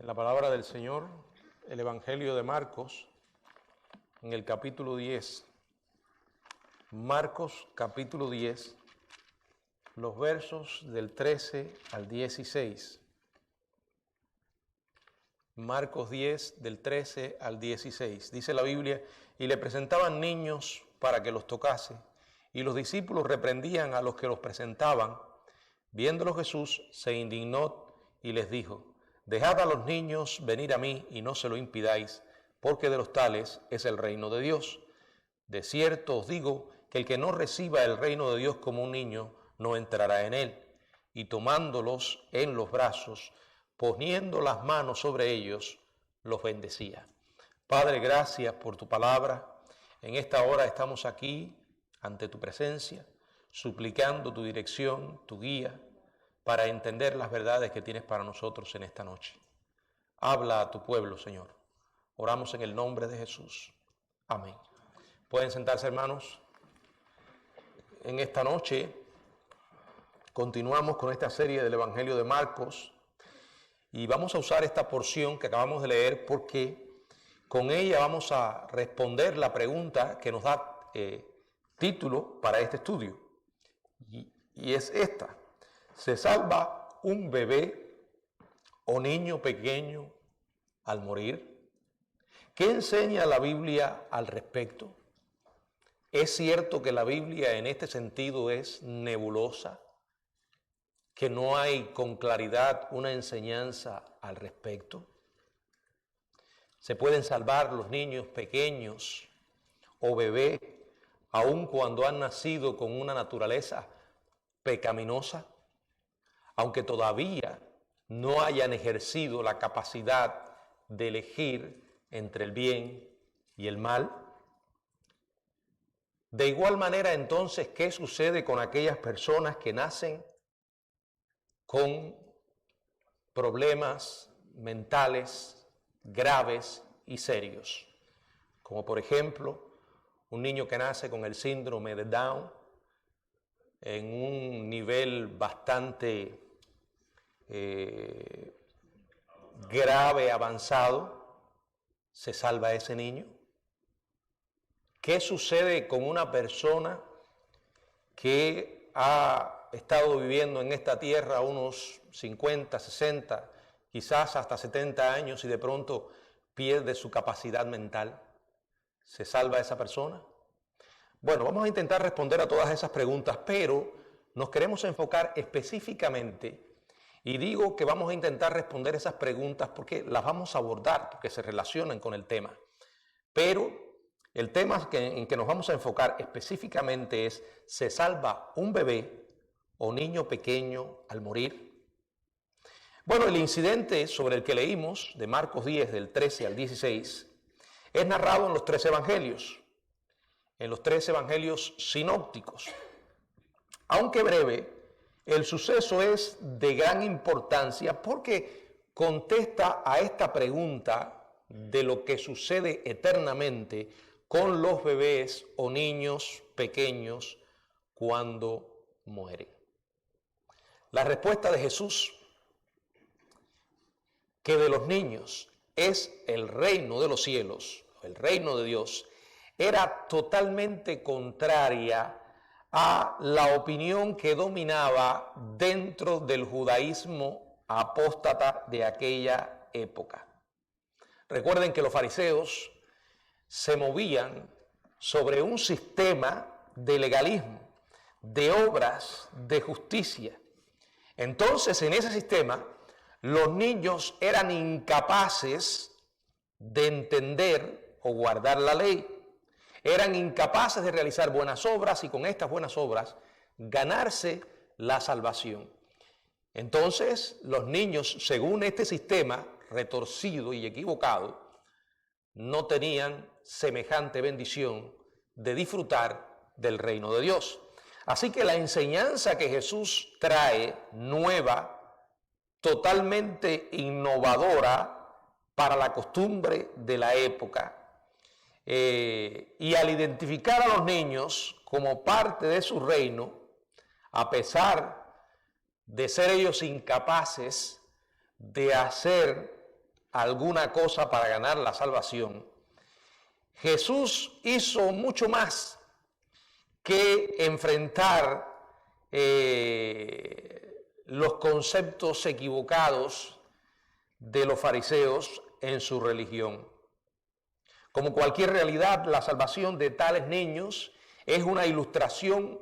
La palabra del Señor, el Evangelio de Marcos, en el capítulo 10. Marcos, capítulo 10, los versos del 13 al 16. Marcos 10, del 13 al 16. Dice la Biblia, y le presentaban niños para que los tocase, y los discípulos reprendían a los que los presentaban. Viéndolo Jesús, se indignó y les dijo, dejad a los niños venir a mí y no se lo impidáis, porque de los tales es el reino de Dios. De cierto os digo que el que no reciba el reino de Dios como un niño, no entrará en él. Y tomándolos en los brazos, poniendo las manos sobre ellos, los bendecía. Padre, gracias por tu palabra. En esta hora estamos aquí ante tu presencia, suplicando tu dirección, tu guía, para entender las verdades que tienes para nosotros en esta noche. Habla a tu pueblo, Señor. Oramos en el nombre de Jesús. Amén. Pueden sentarse, hermanos. En esta noche continuamos con esta serie del Evangelio de Marcos y vamos a usar esta porción que acabamos de leer porque con ella vamos a responder la pregunta que nos da título para este estudio. Y es esta. ¿Se salva un bebé o niño pequeño al morir? ¿Qué enseña la Biblia al respecto? ¿Es cierto que la Biblia en este sentido es nebulosa? ¿Que no hay con claridad una enseñanza al respecto? ¿Se pueden salvar los niños pequeños o bebés aun cuando han nacido con una naturaleza pecaminosa? Aunque todavía no hayan ejercido la capacidad de elegir entre el bien y el mal. De igual manera, entonces, ¿qué sucede con aquellas personas que nacen con problemas mentales graves y serios? Como por ejemplo, un niño que nace con el síndrome de Down en un nivel bastante grave, avanzado. ¿Se salva ese niño? ¿Qué sucede con una persona que ha estado viviendo en esta tierra unos 50, 60, quizás hasta 70 años y de pronto pierde su capacidad mental? ¿Se salva esa persona? Bueno, vamos a intentar responder a todas esas preguntas, pero nos queremos enfocar específicamente, y digo que vamos a intentar responder esas preguntas porque las vamos a abordar, porque se relacionan con el tema. Pero el tema en que nos vamos a enfocar específicamente es, ¿se salva un bebé o niño pequeño al morir? Bueno, el incidente sobre el que leímos de Marcos 10, del 13 al 16, es narrado en los tres evangelios sinópticos. Aunque breve, el suceso es de gran importancia porque contesta a esta pregunta de lo que sucede eternamente con los bebés o niños pequeños cuando mueren. La respuesta de Jesús, que de los niños es el reino de los cielos, el reino de Dios, era totalmente contraria a la opinión que dominaba dentro del judaísmo apóstata de aquella época. Recuerden que los fariseos se movían sobre un sistema de legalismo, de obras de justicia. Entonces, en ese sistema, los niños eran incapaces de entender o guardar la ley. Eran incapaces de realizar buenas obras y con estas buenas obras ganarse la salvación. Entonces, los niños, según este sistema retorcido y equivocado, no tenían semejante bendición de disfrutar del reino de Dios. Así que la enseñanza que Jesús trae, nueva, totalmente innovadora para la costumbre de la época, y al identificar a los niños como parte de su reino, a pesar de ser ellos incapaces de hacer alguna cosa para ganar la salvación, Jesús hizo mucho más que enfrentar los conceptos equivocados de los fariseos en su religión. Como cualquier realidad, la salvación de tales niños es una ilustración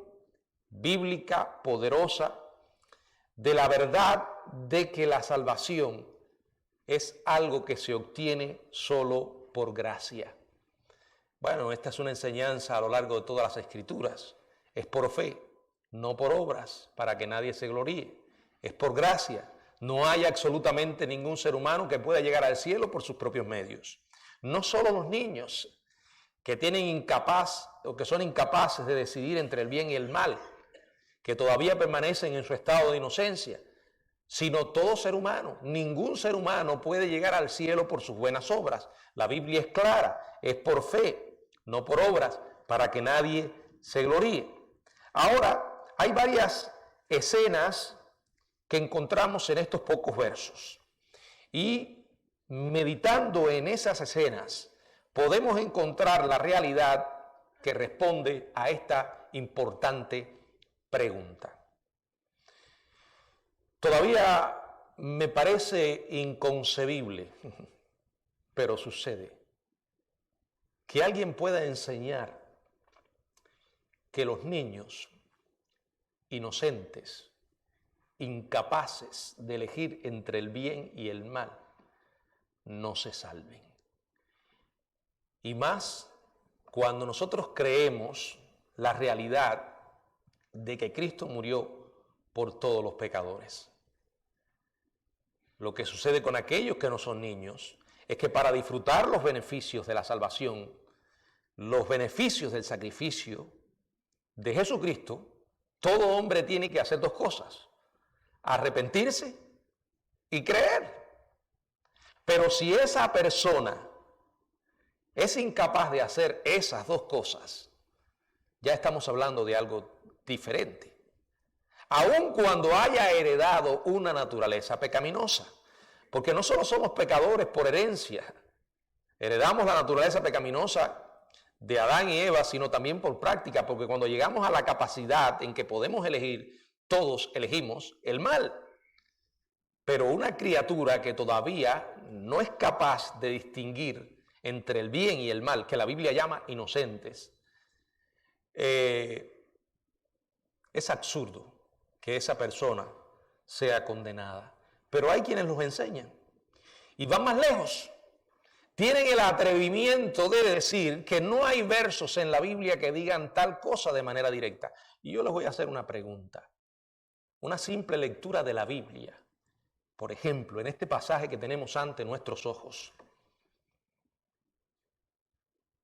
bíblica poderosa de la verdad de que la salvación es algo que se obtiene solo por gracia. Bueno, esta es una enseñanza a lo largo de todas las Escrituras. Es por fe, no por obras, para que nadie se gloríe. Es por gracia. No hay absolutamente ningún ser humano que pueda llegar al cielo por sus propios medios. No solo los niños que son incapaces de decidir entre el bien y el mal, que todavía permanecen en su estado de inocencia, sino todo ser humano. Ningún ser humano puede llegar al cielo por sus buenas obras. La Biblia es clara, es por fe, no por obras, para que nadie se gloríe. Ahora, hay varias escenas que encontramos en estos pocos versos. Y meditando en esas escenas, podemos encontrar la realidad que responde a esta importante pregunta. Todavía me parece inconcebible, pero sucede, que alguien pueda enseñar que los niños inocentes, incapaces de elegir entre el bien y el mal, no se salven. Y más cuando nosotros creemos la realidad de que Cristo murió por todos los pecadores. Lo que sucede con aquellos que no son niños es que para disfrutar los beneficios de la salvación, los beneficios del sacrificio de Jesucristo, todo hombre tiene que hacer dos cosas: arrepentirse y creer. Pero si esa persona es incapaz de hacer esas dos cosas, ya estamos hablando de algo diferente. Aun cuando haya heredado una naturaleza pecaminosa, porque no solo somos pecadores por herencia, heredamos la naturaleza pecaminosa de Adán y Eva, sino también por práctica, porque cuando llegamos a la capacidad en que podemos elegir, todos elegimos el mal. Pero una criatura que todavía no es capaz de distinguir entre el bien y el mal, que la Biblia llama inocentes, es absurdo que esa persona sea condenada. Pero hay quienes los enseñan y van más lejos. Tienen el atrevimiento de decir que no hay versos en la Biblia que digan tal cosa de manera directa. Y yo les voy a hacer una pregunta. Una simple lectura de la Biblia, por ejemplo, en este pasaje que tenemos ante nuestros ojos,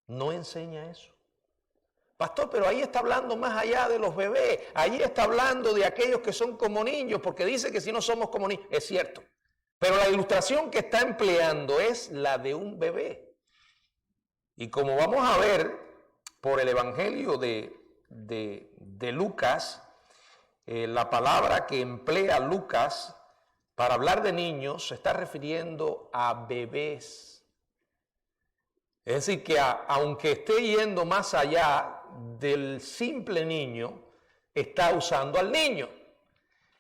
¿no enseña eso? Pastor, pero ahí está hablando más allá de los bebés, ahí está hablando de aquellos que son como niños, porque dice que si no somos como niños, es cierto, pero la ilustración que está empleando es la de un bebé. Y como vamos a ver por el Evangelio de Lucas, la palabra que emplea Lucas para hablar de niños se está refiriendo a bebés. Es decir, que aunque esté yendo más allá del simple niño, está usando al niño.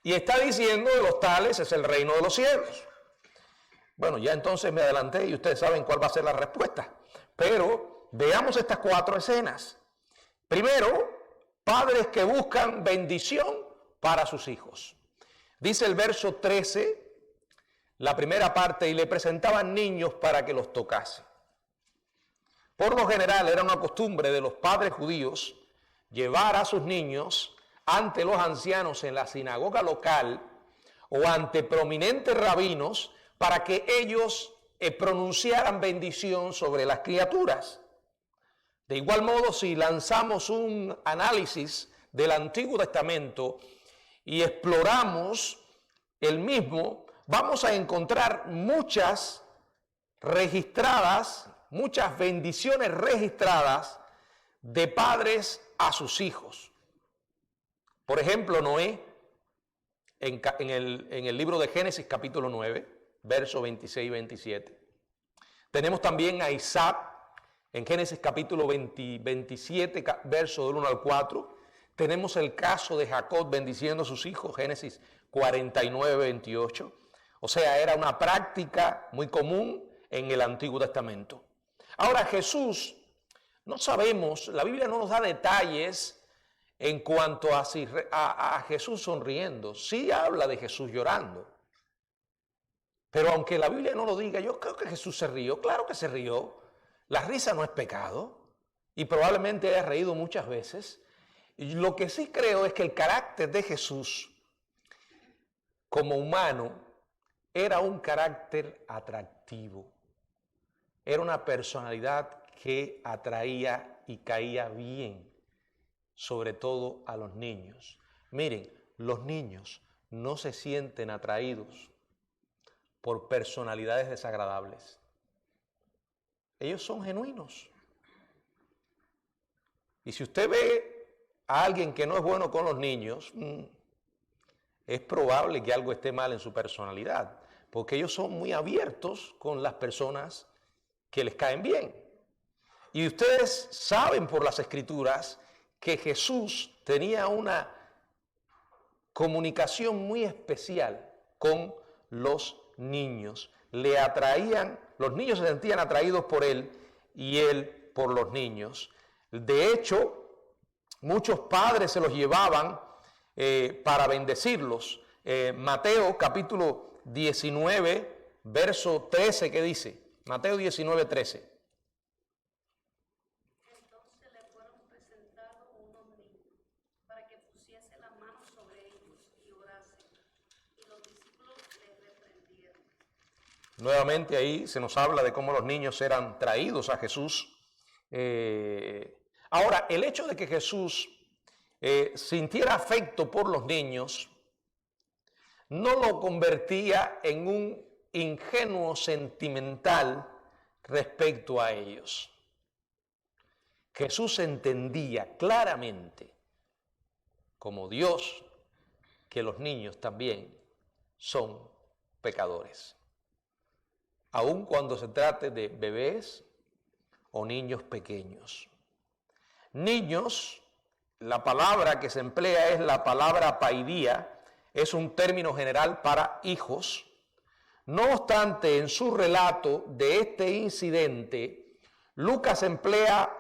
Y está diciendo de los tales es el reino de los cielos. Bueno, ya entonces me adelanté y ustedes saben cuál va a ser la respuesta. Pero veamos estas cuatro escenas. Primero, padres que buscan bendición para sus hijos. Dice el verso 13, la primera parte, y le presentaban niños para que los tocase. Por lo general era una costumbre de los padres judíos llevar a sus niños ante los ancianos en la sinagoga local o ante prominentes rabinos para que ellos pronunciaran bendición sobre las criaturas. De igual modo, si lanzamos un análisis del Antiguo Testamento y exploramos el mismo, vamos a encontrar muchas bendiciones registradas de padres a sus hijos. Por ejemplo, Noé, en el libro de Génesis capítulo 9, versos 26 y 27. Tenemos también a Isaac en Génesis capítulo 27, verso del 1 al 4. Tenemos el caso de Jacob bendiciendo a sus hijos, Génesis 49, 28. O sea, era una práctica muy común en el Antiguo Testamento. Ahora Jesús, no sabemos, la Biblia no nos da detalles en cuanto a Jesús sonriendo. Sí habla de Jesús llorando. Pero aunque la Biblia no lo diga, yo creo que Jesús se rió. Claro que se rió. La risa no es pecado. Y probablemente haya reído muchas veces. Y lo que sí creo es que el carácter de Jesús como humano era un carácter atractivo. Era una personalidad que atraía y caía bien, sobre todo a los niños. Miren, los niños no se sienten atraídos por personalidades desagradables. Ellos son genuinos. Y si usted ve a alguien que no es bueno con los niños, es probable que algo esté mal en su personalidad, porque ellos son muy abiertos con las personas que les caen bien. Y ustedes saben por las Escrituras que Jesús tenía una comunicación muy especial con los niños. Le atraían, los niños se sentían atraídos por él y él por los niños. De hecho, muchos padres se los llevaban para bendecirlos. Mateo capítulo 19, verso 13, ¿qué dice? Mateo 19, 13. Entonces le fueron presentados unos niños para que pusiese la mano sobre ellos y orase. Y los discípulos les reprendieron. Nuevamente ahí se nos habla de cómo los niños eran traídos a Jesús. Ahora, el hecho de que Jesús sintiera afecto por los niños no lo convertía en un ingenuo sentimental respecto a ellos. Jesús entendía claramente, como Dios, que los niños también son pecadores. Aun cuando se trate de bebés o niños pequeños. Niños, la palabra que se emplea es la palabra paidía, es un término general para hijos. No obstante, en su relato de este incidente, Lucas emplea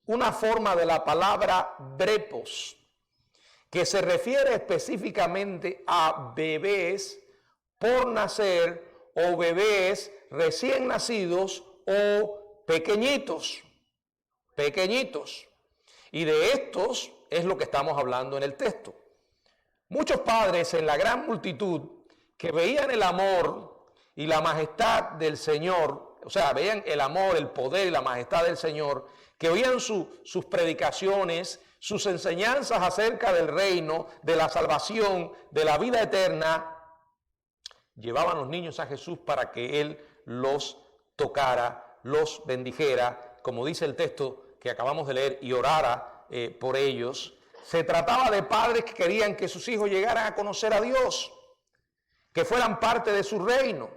una forma de la palabra brepos, que se refiere específicamente a bebés por nacer o bebés recién nacidos o pequeñitos. Y de estos es lo que estamos hablando en el texto. Muchos padres en la gran multitud que veían el amor y la majestad del Señor, o sea, veían el amor, el poder y la majestad del Señor, que oían sus predicaciones, sus enseñanzas acerca del reino, de la salvación, de la vida eterna, llevaban los niños a Jesús para que Él los tocara, los bendijera, como dice el texto que acabamos de leer, y orara por ellos. Se trataba de padres que querían que sus hijos llegaran a conocer a Dios, que fueran parte de su reino,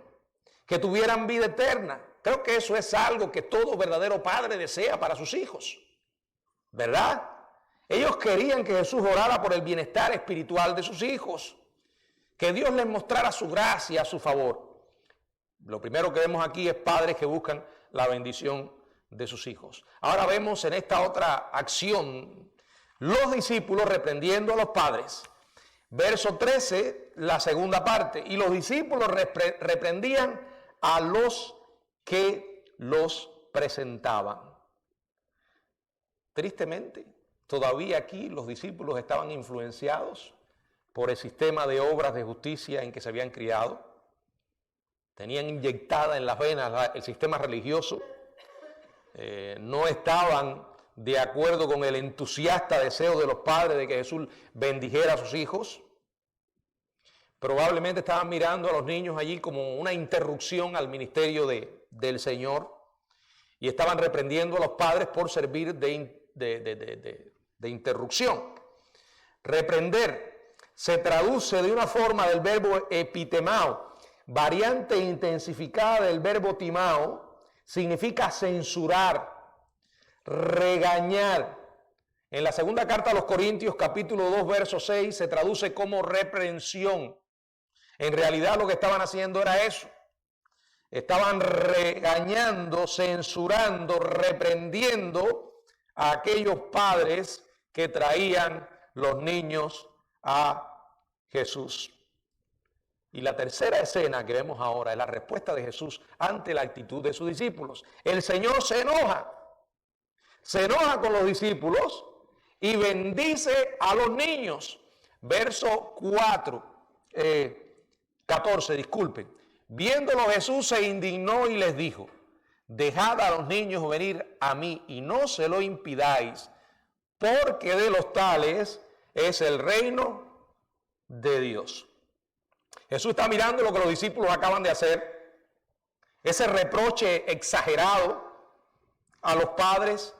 que tuvieran vida eterna. Creo que eso es algo que todo verdadero padre desea para sus hijos, ¿verdad? Ellos querían que Jesús orara por el bienestar espiritual de sus hijos, que Dios les mostrara su gracia, su favor. Lo primero que vemos aquí es padres que buscan la bendición de sus hijos. Ahora vemos en esta otra acción los discípulos reprendiendo a los padres. Verso 13, la segunda parte. Y los discípulos reprendían a los que los presentaban. Tristemente, todavía aquí los discípulos estaban influenciados por el sistema de obras de justicia en que se habían criado. Tenían inyectada en las venas el sistema religioso. No estaban de acuerdo con el entusiasta deseo de los padres de que Jesús bendijera a sus hijos. Probablemente estaban mirando a los niños allí como una interrupción al ministerio del Señor y estaban reprendiendo a los padres por servir de interrupción. Reprender se traduce de una forma del verbo epitemao, variante intensificada del verbo timao, significa censurar, regañar. En la segunda carta a los Corintios, capítulo 2, verso 6, se traduce como reprensión. En realidad lo que estaban haciendo era eso. Estaban regañando, censurando, reprendiendo a aquellos padres que traían los niños a Jesús. Y la tercera escena que vemos ahora es la respuesta de Jesús ante la actitud de sus discípulos. El Señor se enoja con los discípulos y bendice a los niños. Verso 14, disculpen. Viéndolo Jesús se indignó y les dijo: dejad a los niños venir a mí y no se lo impidáis, porque de los tales es el reino de Dios. Jesús está mirando lo que los discípulos acaban de hacer, ese reproche exagerado a los padres,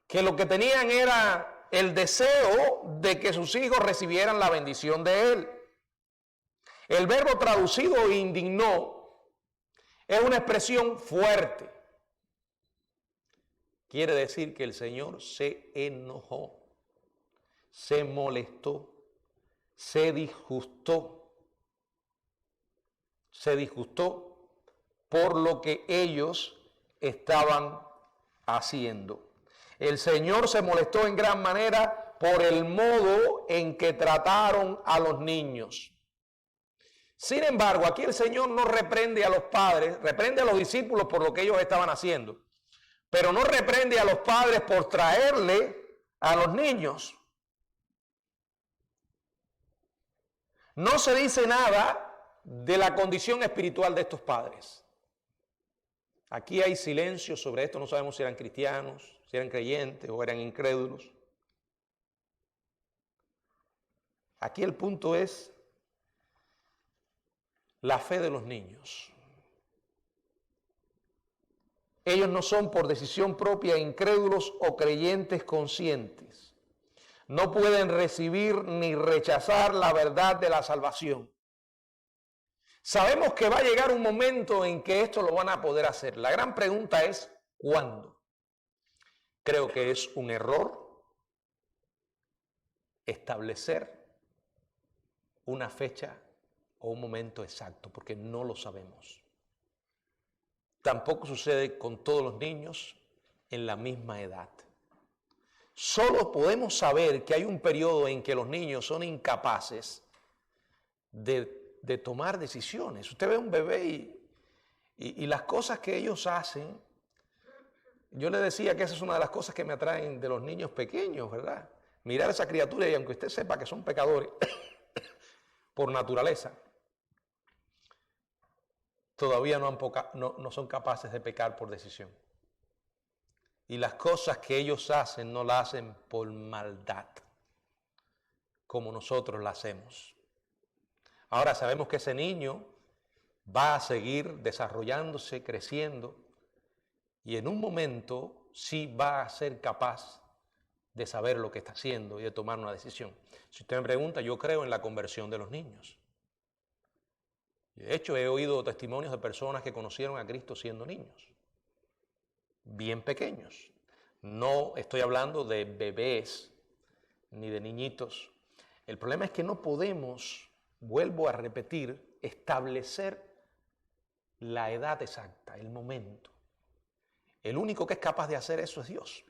que lo que tenían era el deseo de que sus hijos recibieran la bendición de Él. El verbo traducido indignó es una expresión fuerte. Quiere decir que el Señor se enojó, se molestó, se disgustó por lo que ellos estaban haciendo. El Señor se molestó en gran manera por el modo en que trataron a los niños. Sin embargo, aquí el Señor no reprende a los padres, reprende a los discípulos por lo que ellos estaban haciendo, pero no reprende a los padres por traerle a los niños. No se dice nada de la condición espiritual de estos padres. Aquí hay silencio sobre esto, no sabemos si eran cristianos, si eran creyentes o eran incrédulos. Aquí el punto es la fe de los niños. Ellos no son por decisión propia incrédulos o creyentes conscientes. No pueden recibir ni rechazar la verdad de la salvación. Sabemos que va a llegar un momento en que esto lo van a poder hacer. La gran pregunta es, ¿cuándo? Creo que es un error establecer una fecha o un momento exacto, porque no lo sabemos. Tampoco sucede con todos los niños en la misma edad. Solo podemos saber que hay un periodo en que los niños son incapaces de tomar decisiones. Usted ve a un bebé y las cosas que ellos hacen, yo le decía que esa es una de las cosas que me atraen de los niños pequeños, ¿verdad? Mirar a esa criatura y aunque usted sepa que son pecadores por naturaleza, todavía no son capaces de pecar por decisión. Y las cosas que ellos hacen no las hacen por maldad, como nosotros las hacemos. Ahora sabemos que ese niño va a seguir desarrollándose, creciendo, y en un momento sí va a ser capaz de saber lo que está haciendo y de tomar una decisión. Si usted me pregunta, yo creo en la conversión de los niños. De hecho, he oído testimonios de personas que conocieron a Cristo siendo niños, bien pequeños. No estoy hablando de bebés ni de niñitos. El problema es que no podemos, vuelvo a repetir, establecer la edad exacta, el momento. El único que es capaz de hacer eso es Dios.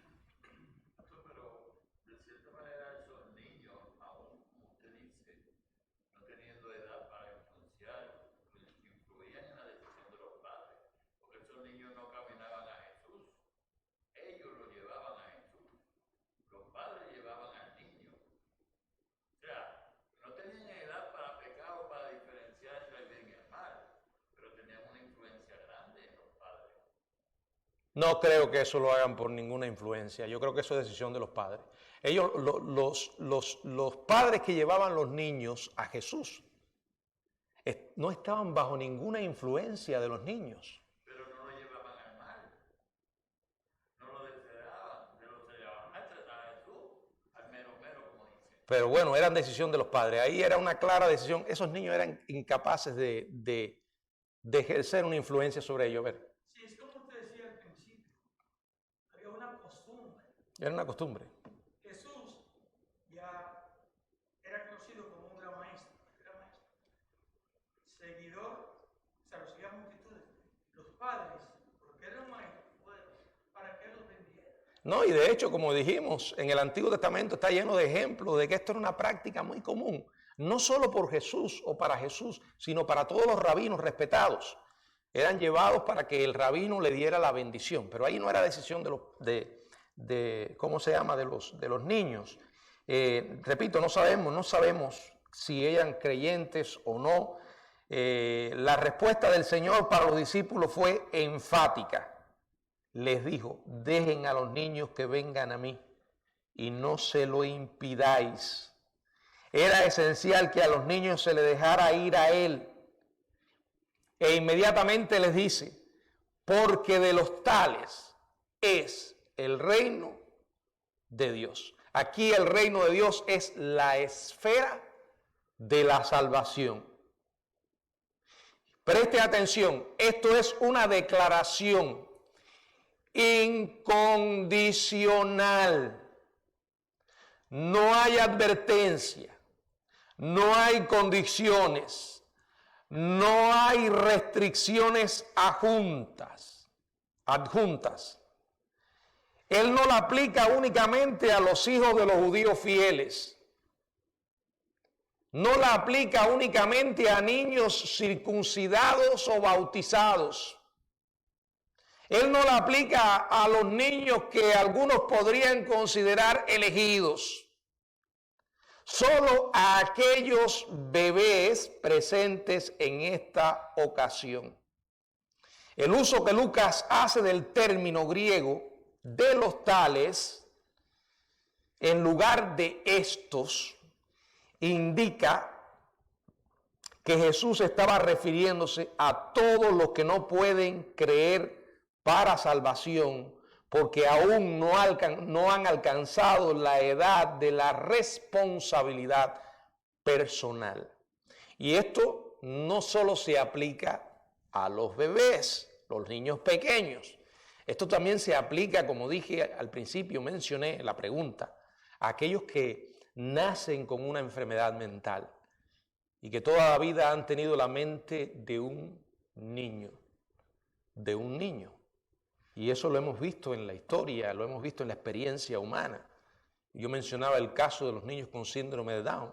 No creo que eso lo hagan por ninguna influencia. Yo creo que eso es decisión de los padres. Ellos, los padres que llevaban los niños a Jesús, no estaban bajo ninguna influencia de los niños. Pero no lo llevaban al mal. No lo deseaban. Se llevaban a Jesús, al mero como dicen. Pero bueno, eran decisión de los padres. Ahí era una clara decisión. Esos niños eran incapaces de de ejercer una influencia sobre ellos. A ver, Sí, es como usted decía al principio. Había una costumbre. era una costumbre. Jesús ya era conocido como un gran maestro. Seguidor, o sea, lo seguían multitudes. Los padres, porque era un maestro, bueno, para que los vendiera. No, y de hecho, como dijimos, en el Antiguo Testamento está lleno de ejemplos de que esto era una práctica muy común, no solo por Jesús o para Jesús, sino para todos los rabinos respetados. Eran llevados para que el rabino le diera la bendición, pero ahí no era decisión ¿cómo se llama? De los niños. Repito, no sabemos si eran creyentes o no. La respuesta del Señor para los discípulos fue enfática. Les dijo: dejen a los niños que vengan a mí y no se lo impidáis. Era esencial que a los niños se les dejara ir a Él. E inmediatamente les dice: porque de los tales es el reino de Dios. Aquí el reino de Dios es la esfera de la salvación. Preste atención, esto es una declaración incondicional. No hay advertencia, no hay condiciones, no hay restricciones adjuntas. Él no la aplica únicamente a los hijos de los judíos fieles. No la aplica únicamente a niños circuncidados o bautizados. Él no la aplica a los niños que algunos podrían considerar elegidos. Solo a aquellos bebés presentes en esta ocasión. El uso que Lucas hace del término griego de los tales, en lugar de estos, indica que Jesús estaba refiriéndose a todos los que no pueden creer para salvación, porque aún no han alcanzado la edad de la responsabilidad personal. Y esto no solo se aplica a los bebés, los niños pequeños. Esto también se aplica, como dije al principio, mencioné la pregunta, a aquellos que nacen con una enfermedad mental y que toda la vida han tenido la mente de un niño. Y eso lo hemos visto en la historia, lo hemos visto en la experiencia humana. Yo mencionaba el caso de los niños con síndrome de Down,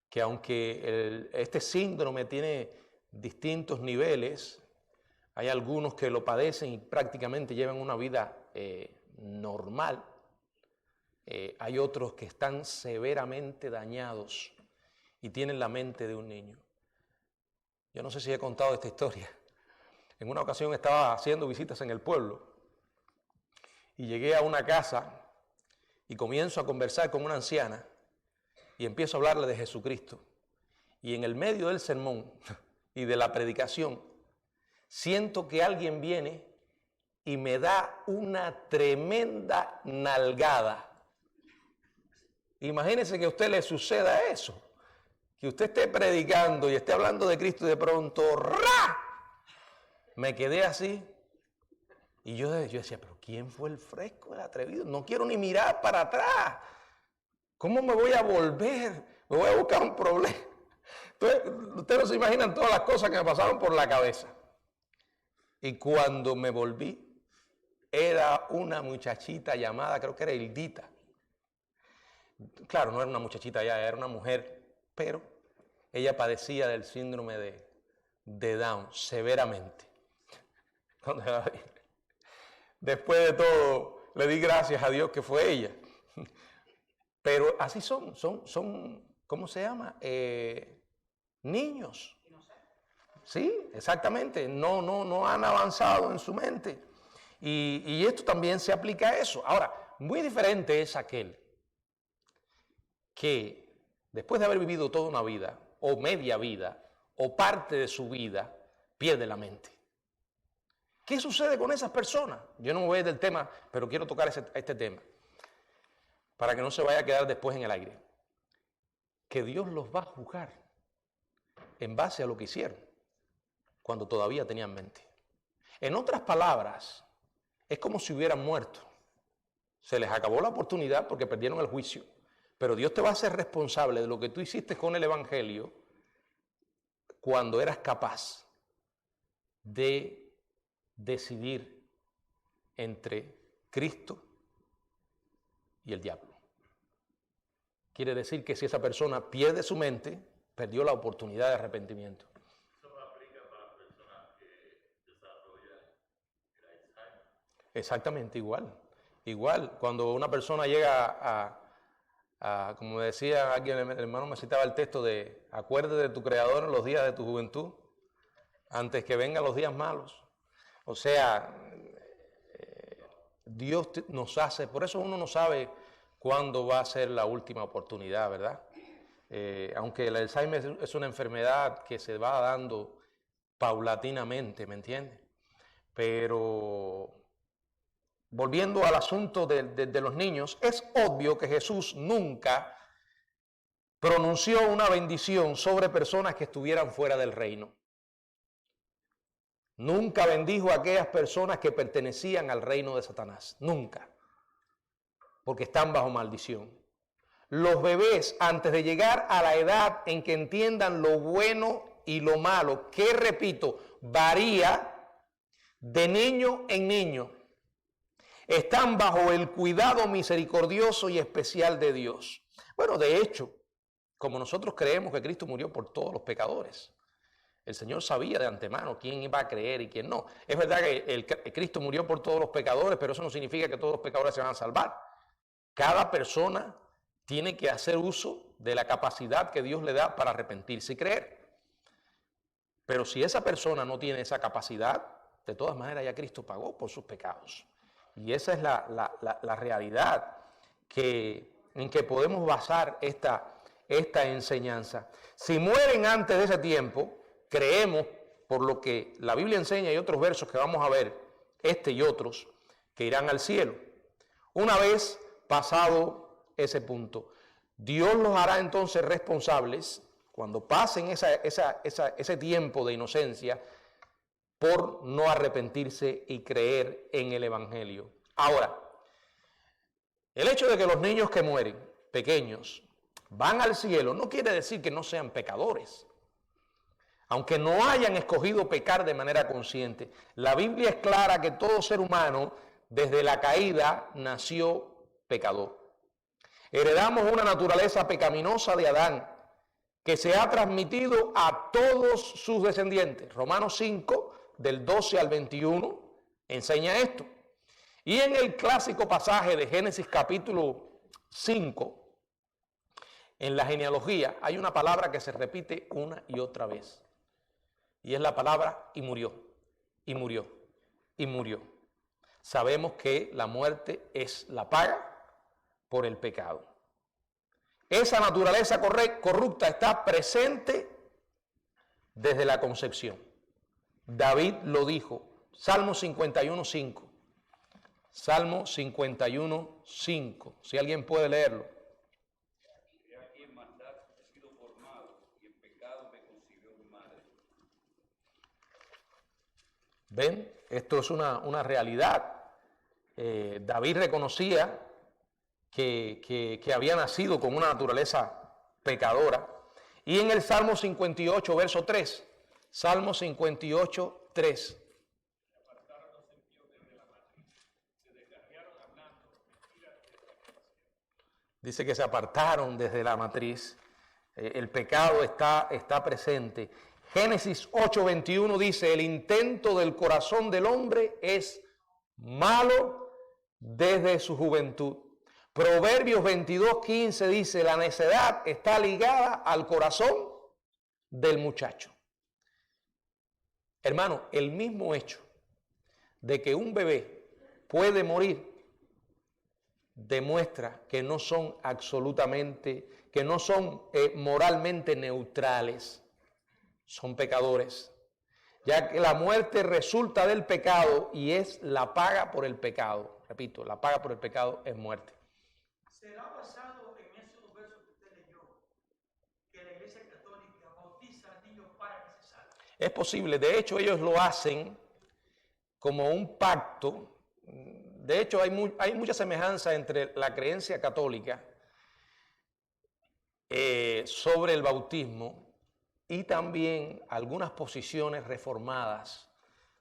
que aunque este síndrome tiene distintos niveles, hay algunos que lo padecen y prácticamente llevan una vida normal. Hay otros que están severamente dañados y tienen la mente de un niño. Yo no sé si he contado esta historia. En una ocasión estaba haciendo visitas en el pueblo y llegué a una casa y comienzo a conversar con una anciana y empiezo a hablarle de Jesucristo. Y en el medio del sermón y de la predicación, siento que alguien viene y me da una tremenda nalgada. Imagínese que a usted le suceda eso, que usted esté predicando y esté hablando de Cristo y de pronto ¡ra! Me quedé así y yo decía, pero ¿quién fue el fresco, el atrevido? No quiero ni mirar para atrás. ¿Cómo me voy a volver? Me voy a buscar un problema. Entonces, ustedes no se imaginan todas las cosas que me pasaron por la cabeza. Y cuando me volví, era una muchachita llamada, creo que era Hildita. Claro, no era una muchachita ya, era una mujer, pero ella padecía del síndrome de Down severamente. Después de todo, le di gracias a Dios que fue ella. Pero así son, ¿cómo se llama? Niños. Sí, exactamente. No han avanzado en su mente. Y esto también se aplica a eso. Ahora, muy diferente es aquel que después de haber vivido toda una vida, o media vida, o parte de su vida, pierde la mente. ¿Qué sucede con esas personas? Yo no me voy del tema, pero quiero tocar este tema, para que no se vaya a quedar después en el aire. Que Dios los va a juzgar en base a lo que hicieron cuando todavía tenían mente. En otras palabras, es como si hubieran muerto. Se les acabó la oportunidad porque perdieron el juicio. Pero Dios te va a hacer responsable de lo que tú hiciste con el Evangelio cuando eras capaz de decidir entre Cristo y el diablo. Quiere decir que si esa persona pierde su mente, perdió la oportunidad de arrepentimiento. Eso aplica para personas que desarrollan el Alzheimer. Exactamente igual. Igual, cuando una persona llega como decía alguien, el hermano me citaba el texto de acuérdate de tu Creador en los días de tu juventud, antes que vengan los días malos. O sea, Dios nos hace, por eso uno no sabe cuándo va a ser la última oportunidad, ¿verdad? Aunque el Alzheimer es una enfermedad que se va dando paulatinamente, ¿me entiendes? Pero volviendo al asunto de los niños, es obvio que Jesús nunca pronunció una bendición sobre personas que estuvieran fuera del reino. Nunca bendijo a aquellas personas que pertenecían al reino de Satanás. Nunca. Porque están bajo maldición. Los bebés, antes de llegar a la edad en que entiendan lo bueno y lo malo, que repito, varía de niño en niño, están bajo el cuidado misericordioso y especial de Dios. Bueno, de hecho, como nosotros creemos que Cristo murió por todos los pecadores, el Señor sabía de antemano quién iba a creer y quién no. Es verdad que Cristo murió por todos los pecadores, pero eso no significa que todos los pecadores se van a salvar. Cada persona tiene que hacer uso de la capacidad que Dios le da para arrepentirse y creer. Pero si esa persona no tiene esa capacidad, de todas maneras ya Cristo pagó por sus pecados. Y esa es la realidad en que podemos basar esta enseñanza. Si mueren antes de ese tiempo, creemos, por lo que la Biblia enseña y otros versos que vamos a ver, este y otros, que irán al cielo. Una vez pasado ese punto, Dios los hará entonces responsables, cuando pasen ese tiempo de inocencia, por no arrepentirse y creer en el Evangelio. Ahora, el hecho de que los niños que mueren, pequeños, van al cielo, no quiere decir que no sean pecadores. Aunque no hayan escogido pecar de manera consciente, la Biblia es clara que todo ser humano, desde la caída, nació pecador. Heredamos una naturaleza pecaminosa de Adán, que se ha transmitido a todos sus descendientes. Romanos 5, del 12 al 21, enseña esto. Y en el clásico pasaje de Génesis capítulo 5, en la genealogía, hay una palabra que se repite una y otra vez. Y es la palabra y murió, y murió, y murió. Sabemos que la muerte es la paga por el pecado. Esa naturaleza corrupta está presente desde la concepción. David lo dijo, Salmo 51:5. Salmo 51:5. Si alguien puede leerlo. He aquí en maldad he sido formado y en pecado me concibió mi madre. ¿Ven? Esto es una realidad. David reconocía que había nacido con una naturaleza pecadora. Y en el Salmo 58, verso 3. Salmo 58, 3. Dice que se apartaron desde la matriz. El pecado está presente. Génesis 8:21 dice, el intento del corazón del hombre es malo desde su juventud. Proverbios 22:15 dice, la necedad está ligada al corazón del muchacho. Hermano, el mismo hecho de que un bebé puede morir demuestra que no son moralmente neutrales, son pecadores, ya que la muerte resulta del pecado y es la paga por el pecado. Repito, la paga por el pecado es muerte. ¿Será basado en esos versos que usted leyó que la Iglesia Católica bautiza a niños para que se salven? Es posible, de hecho ellos lo hacen como un pacto. De hecho hay mucha semejanza entre la creencia católica sobre el bautismo y también algunas posiciones reformadas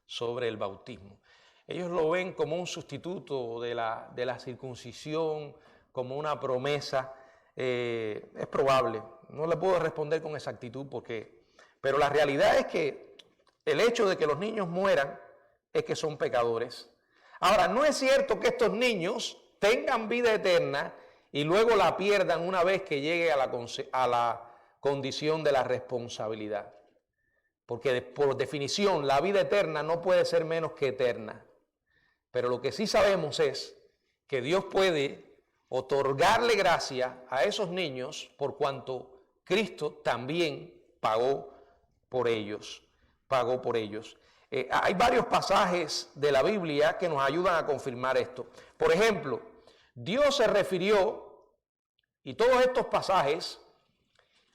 sobre el bautismo. Ellos lo ven como un sustituto de la circuncisión, como una promesa. Es probable, no le puedo responder con exactitud pero la realidad es que el hecho de que los niños mueran es que son pecadores. Ahora, no es cierto que estos niños tengan vida eterna y luego la pierdan una vez que llegue a la condición de la responsabilidad. Porque por definición la vida eterna no puede ser menos que eterna. Pero lo que sí sabemos es que Dios puede otorgarle gracia a esos niños por cuanto Cristo también pagó por ellos. Hay varios pasajes de la Biblia que nos ayudan a confirmar esto. Por ejemplo, Dios se refirió, y todos estos pasajes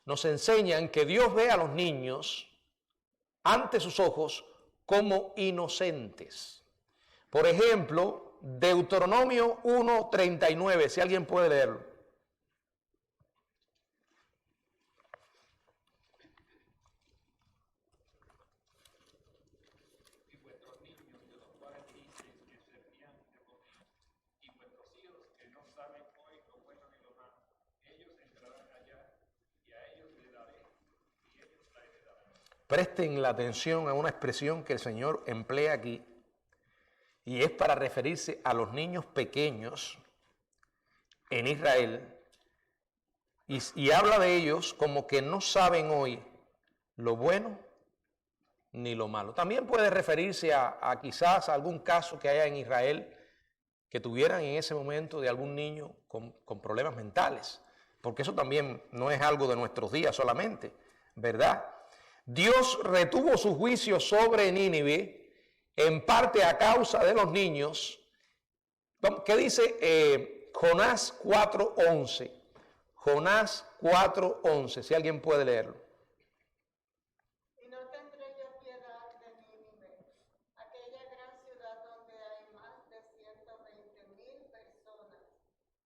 nos enseñan que Dios ve a los niños ante sus ojos como inocentes. Por ejemplo, Deuteronomio 1:39, si alguien puede leerlo. Y vuestros niños, de los cuales dices que servían de botín, y vuestros hijos que no saben hoy lo bueno ni lo malo, ellos entrarán allá, y a ellos le daré, y ellos la heredarán. Presten la atención a una expresión que el Señor emplea aquí, y es para referirse a los niños pequeños en Israel, y habla de ellos como que no saben hoy lo bueno ni lo malo. También puede referirse a quizás a algún caso que haya en Israel que tuvieran en ese momento de algún niño con problemas mentales, porque eso también no es algo de nuestros días solamente, ¿verdad? Dios retuvo su juicio sobre Nínive en parte a causa de los niños. ¿Qué dice Jonás 4:11? Jonás 4:11, si alguien puede leerlo. Y no tendré yo piedad de Nínive, aquella gran ciudad donde hay más de 120,000 personas,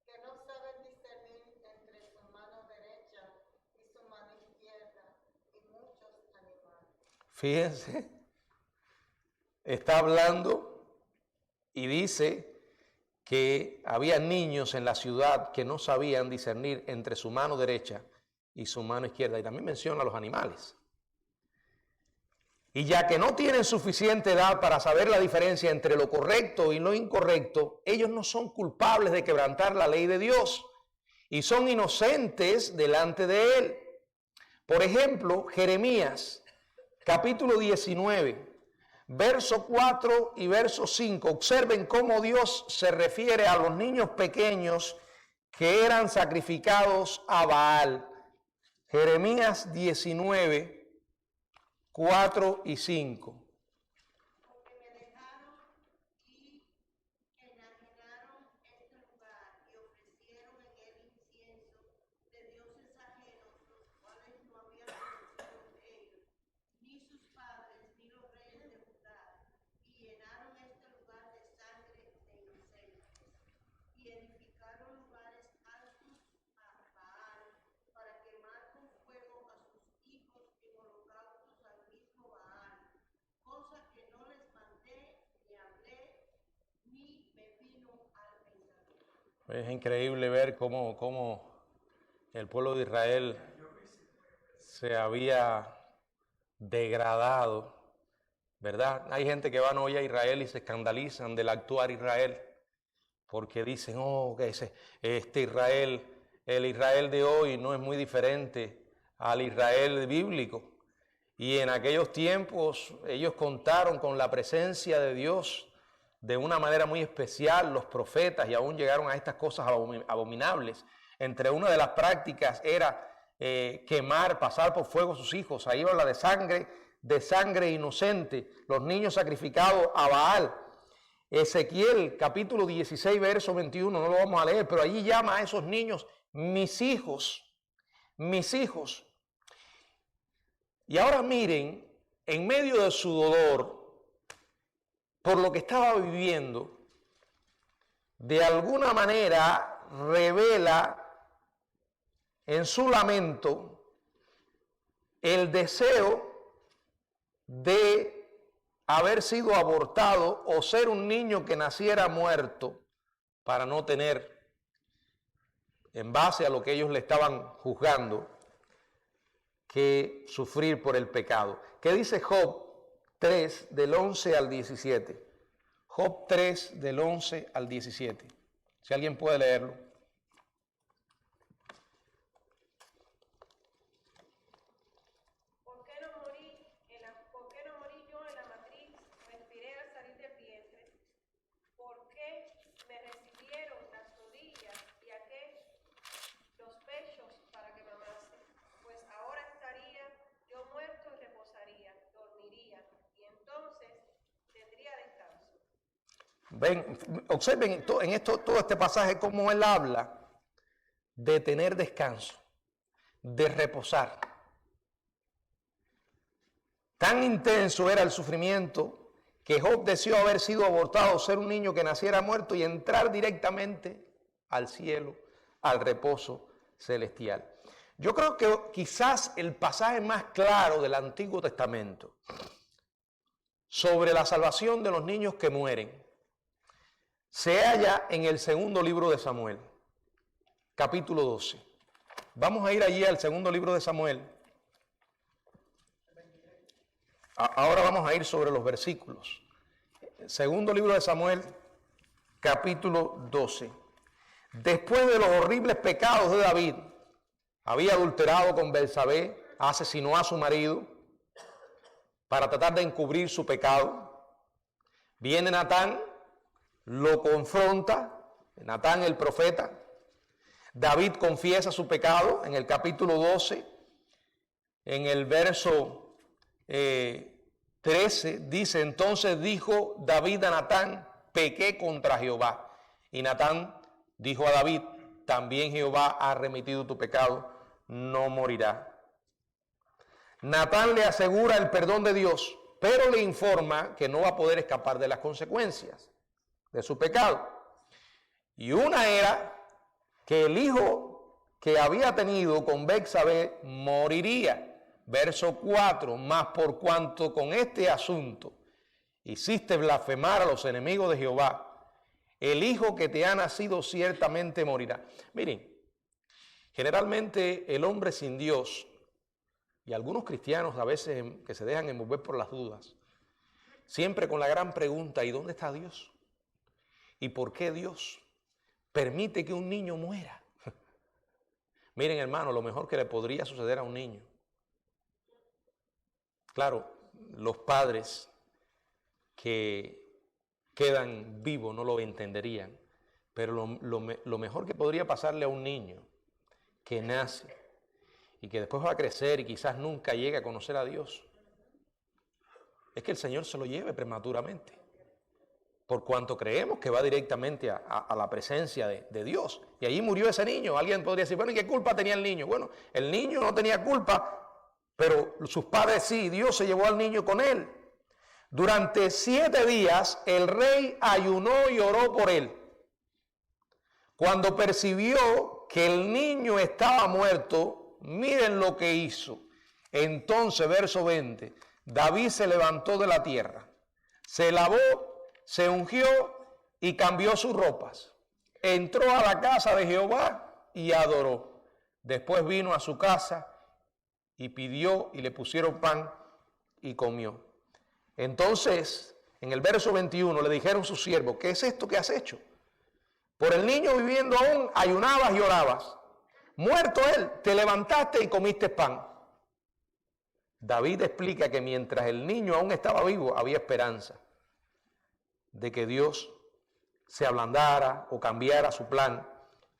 que no saben discernir entre su mano derecha y su mano izquierda, y muchos animales. Fíjense, está hablando y dice que había niños en la ciudad que no sabían discernir entre su mano derecha y su mano izquierda. Y también menciona a los animales. Y ya que no tienen suficiente edad para saber la diferencia entre lo correcto y lo incorrecto, ellos no son culpables de quebrantar la ley de Dios y son inocentes delante de Él. Por ejemplo, Jeremías, capítulo 19, verso 4 y verso 5. Observen cómo Dios se refiere a los niños pequeños que eran sacrificados a Baal. Jeremías 19, 4 y 5. Porque me dejaron y enajenaron este lugar y ofrecieron en él incienso de dioses ajenos, los cuales no habían conocido ellos, ni sus padres, ni los reyes de Judá, y llenaron este lugar de sangre de inocentes, y edificaron lugares altos a Baal, para quemar con fuego a sus hijos en holocaustos al mismo Baal, cosa que no les mandé, ni hablé, ni me vino al pensamiento. Es increíble ver cómo el pueblo de Israel se había degradado, ¿verdad? Hay gente que van hoy a Israel y se escandalizan del actuar Israel, porque dicen, que Israel, el Israel de hoy no es muy diferente al Israel bíblico. Y en aquellos tiempos ellos contaron con la presencia de Dios de una manera muy especial, los profetas, y aún llegaron a estas cosas abominables. Entre una de las prácticas era quemar, pasar por fuego a sus hijos. Ahí habla de sangre inocente, los niños sacrificados a Baal. Ezequiel capítulo 16 verso 21, no lo vamos a leer, pero allí llama a esos niños mis hijos, mis hijos. Y ahora miren en medio de su dolor, por lo que estaba viviendo, de alguna manera revela en su lamento el deseo de haber sido abortado o ser un niño que naciera muerto para no tener, en base a lo que ellos le estaban juzgando, que sufrir por el pecado. ¿Qué dice Job 3 del 11 al 17? Job 3 del 11 al 17. Si alguien puede leerlo. ¿Por qué no morí yo en la matriz? Respiré al salir del vientre. ¿Por qué me recibieron las rodillas y los pechos para que mamase? Pues ahora estaría yo muerto y reposaría, dormiría, y entonces tendría descanso. Ven, observen en todo este pasaje cómo él habla de tener descanso, de reposar. Tan intenso era el sufrimiento que Job deseó haber sido abortado, ser un niño que naciera muerto y entrar directamente al cielo, al reposo celestial. Yo creo que quizás el pasaje más claro del Antiguo Testamento sobre la salvación de los niños que mueren se halla en el segundo libro de Samuel, capítulo 12. Vamos a ir allí al segundo libro de Samuel. Ahora vamos a ir sobre los versículos. Segundo libro de Samuel, capítulo 12. Después de los horribles pecados de David, había adulterado con Betsabé, asesinó a su marido para tratar de encubrir su pecado. Viene Natán, lo confronta, Natán el profeta. David confiesa su pecado en el capítulo 12, en el verso 13, dice: entonces dijo David a Natán, pequé contra Jehová. Y Natán dijo a David, también Jehová ha remitido tu pecado, no morirá. Natán le asegura el perdón de Dios, pero le informa que no va a poder escapar de las consecuencias de su pecado. Y una era que el hijo que había tenido con Betsabé moriría. Verso 4, mas por cuanto con este asunto hiciste blasfemar a los enemigos de Jehová, el hijo que te ha nacido ciertamente morirá. Miren, generalmente el hombre sin Dios, y algunos cristianos a veces que se dejan envolver por las dudas, siempre con la gran pregunta: ¿y dónde está Dios? ¿Y por qué Dios permite que un niño muera? Miren, hermano, lo mejor que le podría suceder a un niño. Claro, los padres que quedan vivos no lo entenderían, pero lo mejor que podría pasarle a un niño que nace y que después va a crecer y quizás nunca llegue a conocer a Dios, es que el Señor se lo lleve prematuramente, por cuanto creemos que va directamente a la presencia de Dios. Y allí murió ese niño. Alguien podría decir, bueno, ¿y qué culpa tenía el niño? Bueno, el niño no tenía culpa, pero sus padres sí. Dios se llevó al niño con él. Durante 7 días el rey ayunó y oró por él. Cuando percibió que el niño estaba muerto, miren lo que hizo. Entonces, verso 20, David se levantó de la tierra, se lavó, se ungió y cambió sus ropas. Entró a la casa de Jehová y adoró. Después vino a su casa y pidió y le pusieron pan y comió. Entonces, en el verso 21 le dijeron sus siervos, ¿qué es esto que has hecho? Por el niño viviendo aún, ayunabas y orabas. Muerto él, te levantaste y comiste pan. David explica que mientras el niño aún estaba vivo, había esperanza de que Dios se ablandara o cambiara su plan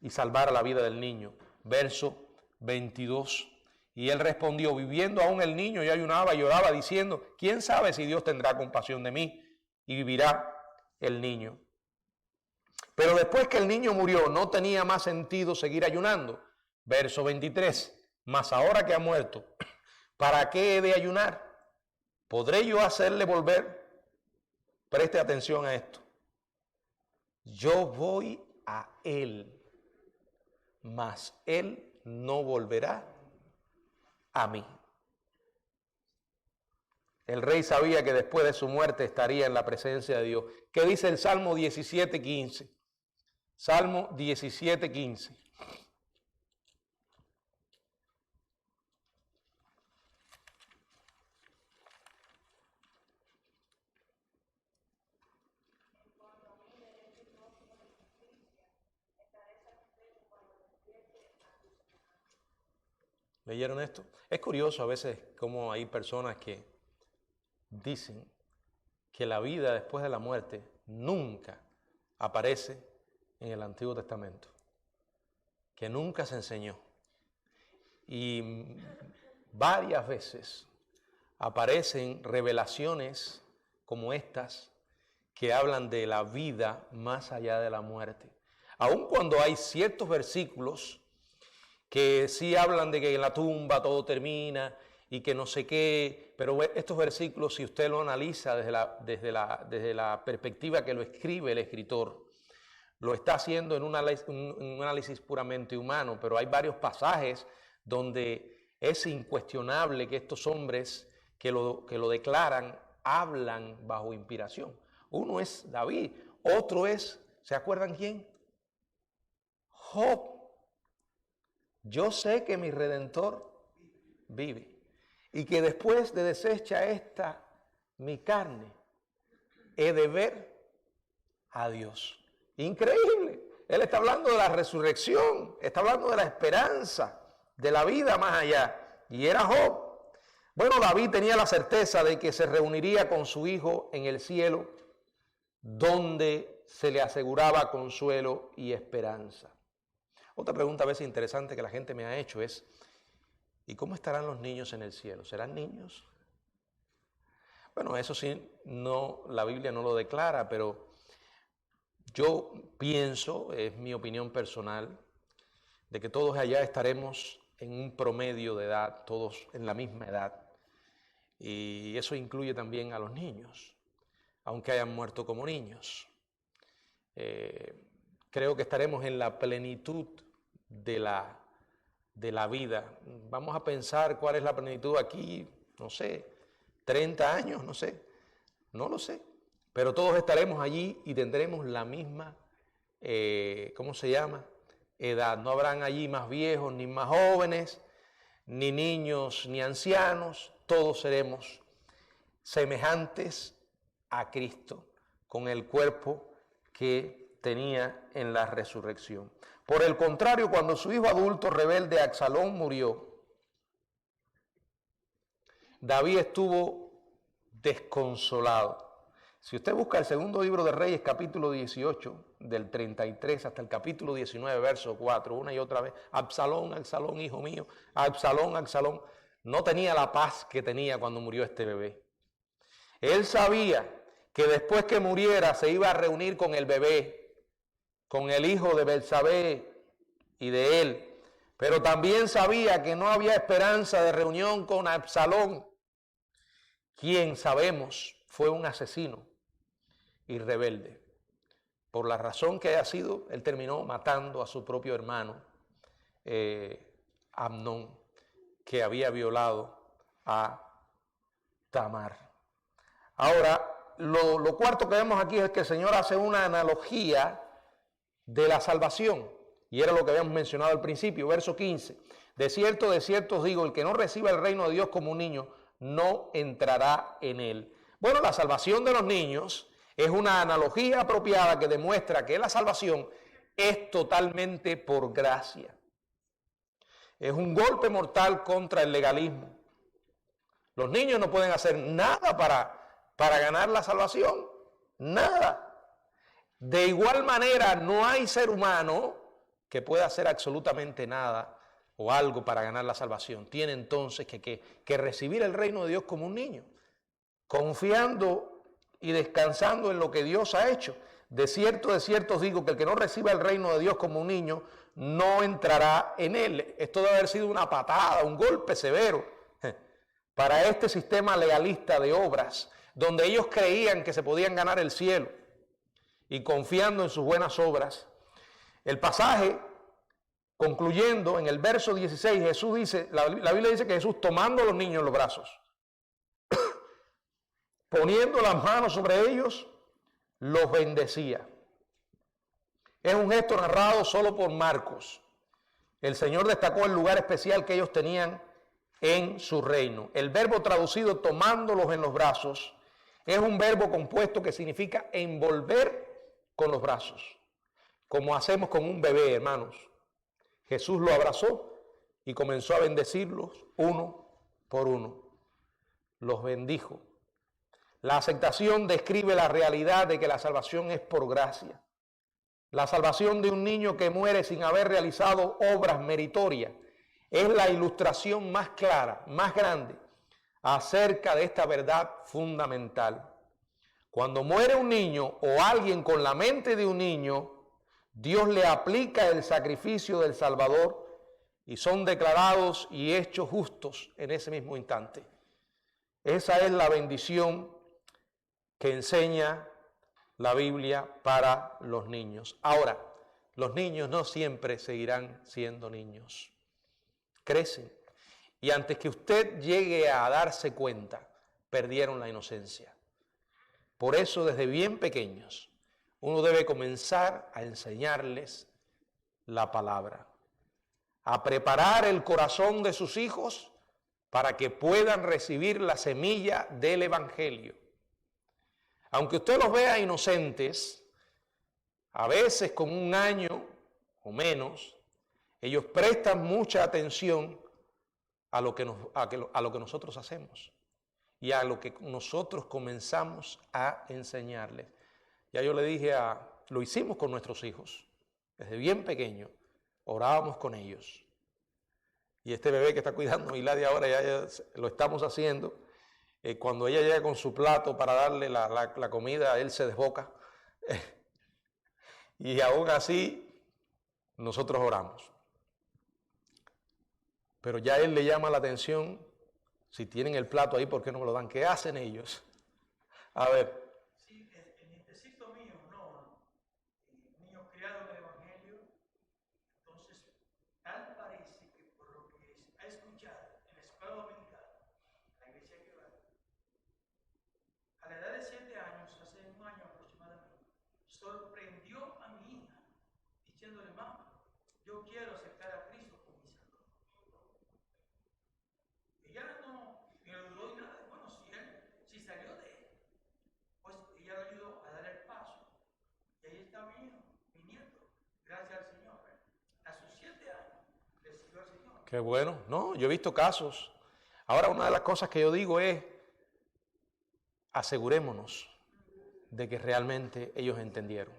y salvara la vida del niño. Verso 22. Y él respondió, viviendo aún el niño, y ayunaba y oraba, diciendo, ¿quién sabe si Dios tendrá compasión de mí y vivirá el niño? Pero después que el niño murió, no tenía más sentido seguir ayunando. Verso 23. Mas ahora que ha muerto, ¿para qué he de ayunar? ¿podré yo hacerle volver? Preste atención a esto. Yo voy a él, mas él no volverá a mí. El rey sabía que después de su muerte estaría en la presencia de Dios. ¿Qué dice el Salmo 17:15? Salmo 17:15. ¿Leyeron esto? Es curioso a veces cómo hay personas que dicen que la vida después de la muerte nunca aparece en el Antiguo Testamento, que nunca se enseñó. Y varias veces aparecen revelaciones como estas que hablan de la vida más allá de la muerte. Aun cuando hay ciertos versículos que sí hablan de que en la tumba todo termina y que no sé qué, pero estos versículos, si usted lo analiza desde la perspectiva que lo escribe el escritor, lo está haciendo en un análisis puramente humano, pero hay varios pasajes donde es incuestionable que estos hombres que lo declaran hablan bajo inspiración. Uno es David, otro es, ¿se acuerdan quién? Job. Yo sé que mi Redentor vive y que después de deshecha esta mi carne, he de ver a Dios. Increíble. Él está hablando de la resurrección, está hablando de la esperanza, de la vida más allá. Y era Job. Bueno, David tenía la certeza de que se reuniría con su hijo en el cielo, donde se le aseguraba consuelo y esperanza. Otra pregunta a veces interesante que la gente me ha hecho es, ¿y cómo estarán los niños en el cielo? ¿Serán niños? Bueno, eso sí, no, la Biblia no lo declara, pero yo pienso, es mi opinión personal, de que todos allá estaremos en un promedio de edad, todos en la misma edad. Y eso incluye también a los niños, aunque hayan muerto como niños. Creo que estaremos en la plenitud de la vida. Vamos a pensar cuál es la plenitud aquí, no sé, 30 años, no sé, no lo sé. Pero todos estaremos allí y tendremos la misma, ¿cómo se llama? Edad. No habrán allí más viejos ni más jóvenes, ni niños ni ancianos. Todos seremos semejantes a Cristo, con el cuerpo que tenía en la resurrección. Por el contrario, cuando su hijo adulto rebelde Absalón murió, David estuvo desconsolado. Si usted busca el segundo libro de Reyes, capítulo 18, del 33 hasta el capítulo 19, verso 4, una y otra vez, Absalón, Absalón, hijo mío, Absalón, Absalón, no tenía la paz que tenía cuando murió este bebé. Él sabía que después que muriera se iba a reunir con el bebé, con el hijo de Betsabé y de él, pero también sabía que no había esperanza de reunión con Absalón, quien sabemos fue un asesino y rebelde. Por la razón que haya sido, él terminó matando a su propio hermano, Amnón, que había violado a Tamar. Ahora, lo cuarto que vemos aquí es que el Señor hace una analogía de la salvación, y era lo que habíamos mencionado al principio, verso 15. De cierto os digo, el que no reciba el reino de Dios como un niño, no entrará en él. Bueno, la salvación de los niños es una analogía apropiada que demuestra que la salvación es totalmente por gracia. Es un golpe mortal contra el legalismo. Los niños no pueden hacer nada para ganar la salvación, nada. De igual manera, no hay ser humano que pueda hacer absolutamente nada o algo para ganar la salvación. Tiene entonces que recibir el reino de Dios como un niño, confiando y descansando en lo que Dios ha hecho. De cierto os digo que el que no reciba el reino de Dios como un niño, no entrará en él. Esto debe haber sido una patada, un golpe severo para este sistema legalista de obras, donde ellos creían que se podían ganar el cielo y confiando en sus buenas obras. El pasaje, concluyendo en el verso 16, Jesús dice, la Biblia dice que Jesús, tomando a los niños en los brazos, poniendo las manos sobre ellos, los bendecía. Es un gesto narrado solo por Marcos. El Señor destacó el lugar especial que ellos tenían en su reino. El verbo traducido tomándolos en los brazos es un verbo compuesto que significa envolver con los brazos, como hacemos con un bebé, hermanos. Jesús lo abrazó y comenzó a bendecirlos uno por uno. Los bendijo. La aceptación describe la realidad de que la salvación es por gracia. La salvación de un niño que muere sin haber realizado obras meritorias es la ilustración más clara, más grande, acerca de esta verdad fundamental. Cuando muere un niño o alguien con la mente de un niño, Dios le aplica el sacrificio del Salvador y son declarados y hechos justos en ese mismo instante. Esa es la bendición que enseña la Biblia para los niños. Ahora, los niños no siempre seguirán siendo niños. Crecen y antes que usted llegue a darse cuenta, perdieron la inocencia. Por eso, desde bien pequeños, uno debe comenzar a enseñarles la palabra, a preparar el corazón de sus hijos para que puedan recibir la semilla del Evangelio. Aunque usted los vea inocentes, a veces con 1 año o menos, ellos prestan mucha atención a lo que nosotros hacemos y a lo que nosotros comenzamos a enseñarles. Ya yo le dije, lo hicimos con nuestros hijos, desde bien pequeño, orábamos con ellos. Y este bebé que está cuidando a Hilaria ahora, ya lo estamos haciendo. Cuando ella llega con su plato para darle la comida, él se desboca. Y aún así, nosotros oramos. Pero ya él le llama la atención, si tienen el plato ahí, ¿por qué no me lo dan? ¿Qué hacen ellos? A ver. Sí, el nietecito mío, niño criado en el Evangelio, entonces tal parece que por lo que ha escuchado en la escuela dominical, la iglesia que va, a la edad de 7 años, hace 1 año aproximadamente, sorprendió a mi hija diciéndole, mamá, yo quiero aceptar a Cristo como mi Salvador. Ella no le dudó ni nada. Bueno, si salió de él, pues ella lo ayudó a dar el paso. Y ahí está mi hijo, mi nieto, gracias al Señor. A sus 7 años recibió al Señor. Qué bueno. No, yo he visto casos. Ahora, una de las cosas que yo digo es, asegurémonos de que realmente ellos entendieron.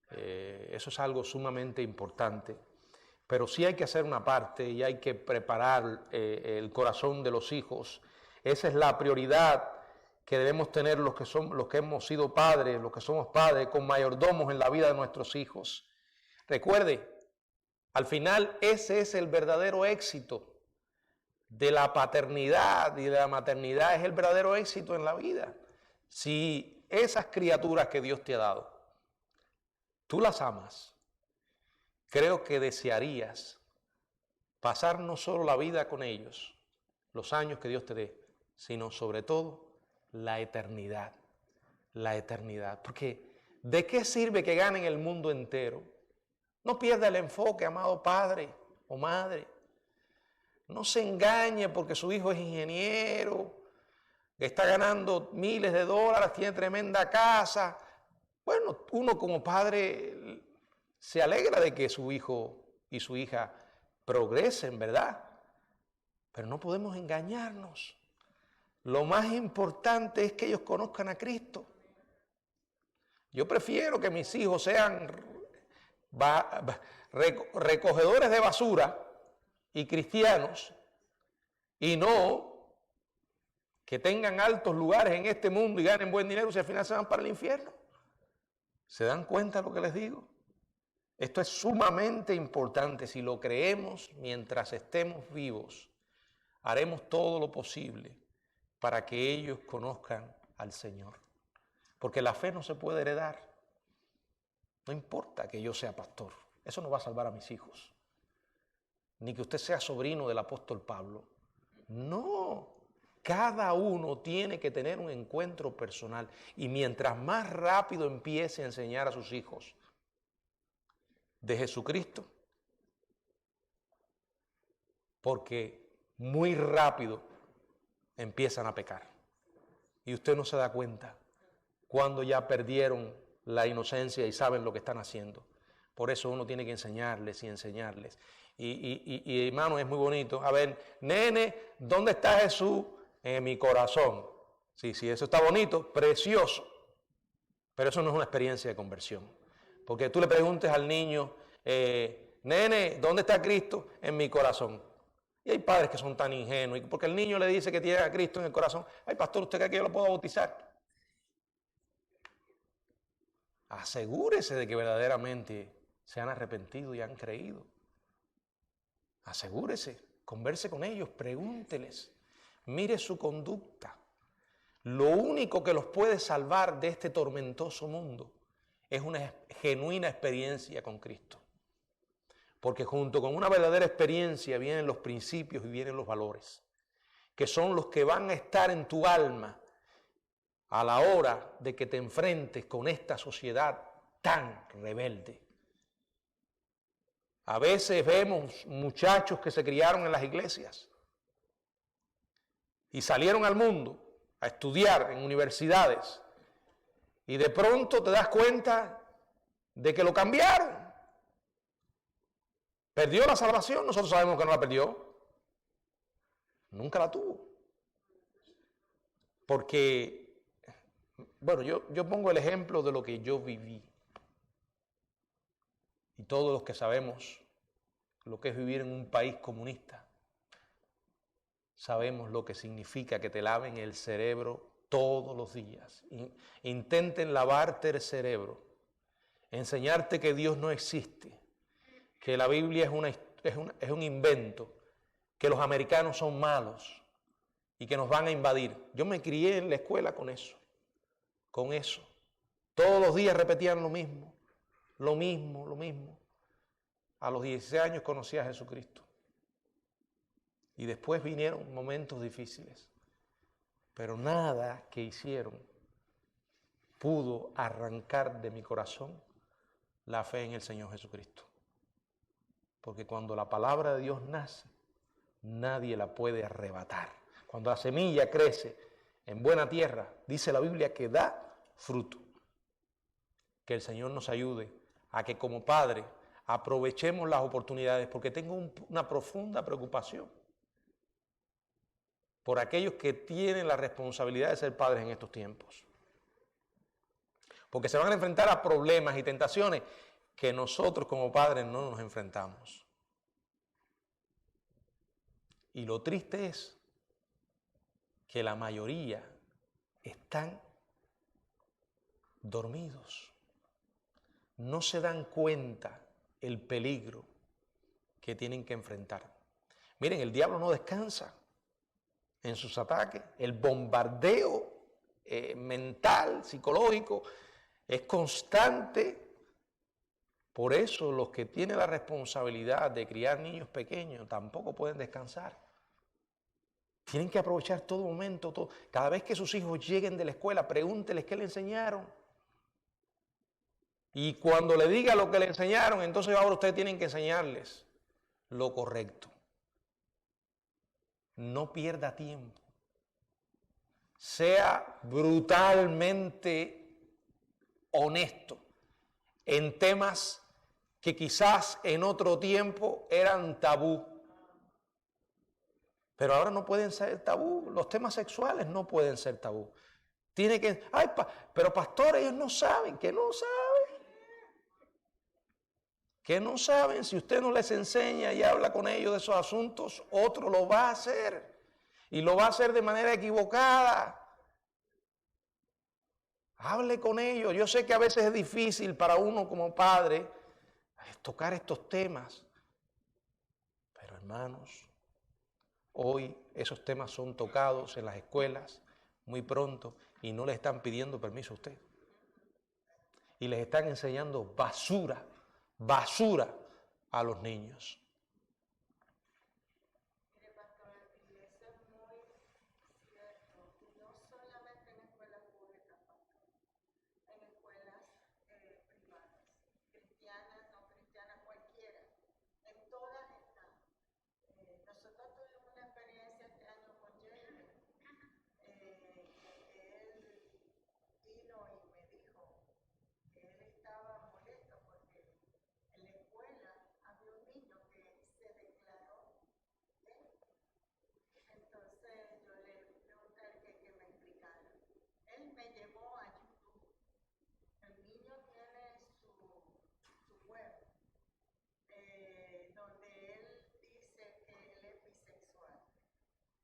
Eso es algo sumamente importante. Pero sí hay que hacer una parte y hay que preparar el corazón de los hijos. Esa es la prioridad que debemos tener los que hemos sido padres, los que somos padres, con mayordomos en la vida de nuestros hijos. Recuerde, al final ese es el verdadero éxito de la paternidad y de la maternidad, es el verdadero éxito en la vida. Si esas criaturas que Dios te ha dado, tú las amas, creo que desearías pasar no solo la vida con ellos, los años que Dios te dé, sino sobre todo la eternidad. La eternidad. Porque ¿de qué sirve que ganen el mundo entero? No pierda el enfoque, amado padre o madre. No se engañe porque su hijo es ingeniero, que está ganando miles de dólares, tiene tremenda casa. Bueno, uno como padre se alegra de que su hijo y su hija progresen, ¿verdad? Pero no podemos engañarnos. Lo más importante es que ellos conozcan a Cristo. Yo prefiero que mis hijos sean recogedores de basura y cristianos, y no que tengan altos lugares en este mundo y ganen buen dinero si al final se van para el infierno. ¿Se dan cuenta de lo que les digo? Esto es sumamente importante. Si lo creemos mientras estemos vivos, haremos todo lo posible para que ellos conozcan al Señor. Porque la fe no se puede heredar. No importa que yo sea pastor. Eso no va a salvar a mis hijos. Ni que usted sea sobrino del apóstol Pablo. No. Cada uno tiene que tener un encuentro personal. Y mientras más rápido empiece a enseñar a sus hijos de Jesucristo, porque muy rápido empiezan a pecar. Y usted no se da cuenta cuando ya perdieron la inocencia y saben lo que están haciendo. Por eso uno tiene que enseñarles y enseñarles. Y hermano, es muy bonito. A ver, nene, ¿dónde está Jesús? En mi corazón. Sí, eso está bonito, precioso. Pero eso no es una experiencia de conversión. Porque tú le preguntes al niño, nene, ¿dónde está Cristo? En mi corazón. Y hay padres que son tan ingenuos, porque el niño le dice que tiene a Cristo en el corazón. Ay, pastor, ¿usted cree que yo lo puedo bautizar? Asegúrese de que verdaderamente se han arrepentido y han creído. Asegúrese, converse con ellos, pregúnteles, mire su conducta. Lo único que los puede salvar de este tormentoso mundo es una genuina experiencia con Cristo. Porque junto con una verdadera experiencia vienen los principios y vienen los valores, que son los que van a estar en tu alma a la hora de que te enfrentes con esta sociedad tan rebelde. A veces vemos muchachos que se criaron en las iglesias y salieron al mundo a estudiar en universidades y de pronto te das cuenta de que lo cambiaron. ¿Perdió la salvación? Nosotros sabemos que no la perdió. Nunca la tuvo. Porque, bueno, yo pongo el ejemplo de lo que yo viví. Y todos los que sabemos lo que es vivir en un país comunista, sabemos lo que significa que te laven el cerebro todos los días. Intenten lavarte el cerebro, enseñarte que Dios no existe, que la Biblia es un invento, que los americanos son malos y que nos van a invadir. Yo me crié en la escuela con eso. Todos los días repetían lo mismo. A los 16 años conocí a Jesucristo. Y después vinieron momentos difíciles. Pero nada que hicieron pudo arrancar de mi corazón la fe en el Señor Jesucristo. Porque cuando la palabra de Dios nace, nadie la puede arrebatar. Cuando la semilla crece en buena tierra, dice la Biblia que da fruto. Que el Señor nos ayude a que como padre aprovechemos las oportunidades, porque tengo una profunda preocupación por aquellos que tienen la responsabilidad de ser padres en estos tiempos. Porque se van a enfrentar a problemas y tentaciones que nosotros como padres no nos enfrentamos. Y lo triste es que la mayoría están dormidos. No se dan cuenta el peligro que tienen que enfrentar. Miren, el diablo no descansa en sus ataques. El bombardeo mental, psicológico, es constante. Por eso los que tienen la responsabilidad de criar niños pequeños tampoco pueden descansar. Tienen que aprovechar todo momento. Cada vez que sus hijos lleguen de la escuela, pregúnteles qué le enseñaron. Y cuando le diga lo que le enseñaron, entonces ahora ustedes tienen que enseñarles lo correcto. No pierda tiempo. Sea brutalmente honesto en temas que quizás en otro tiempo eran tabú. Pero ahora no pueden ser tabú. Los temas sexuales no pueden ser tabú. Tiene que, pero pastor, ellos no saben, que no saben. Que no saben, si usted no les enseña y habla con ellos de esos asuntos, otro lo va a hacer. Y lo va a hacer de manera equivocada. Hable con ellos. Yo sé que a veces es difícil para uno como padre tocar estos temas. Pero hermanos, Hoy esos temas son tocados en las escuelas muy pronto y no le están pidiendo permiso a usted. Y les están enseñando basura a los niños. Mire, pastor, y eso es muy cierto, y no solamente en escuelas públicas, pastor, en escuelas privadas, cristianas, no cristianas, cualquiera, en todas están. Nosotros tuvimos una experiencia este año con Jaden. Él vino y me dijo que él estaba molesto porque en la escuela había un niño que se declaró gay. Entonces yo le pregunté al que me explicara. Él me llevó a YouTube. El niño tiene su web, donde él dice que él es bisexual.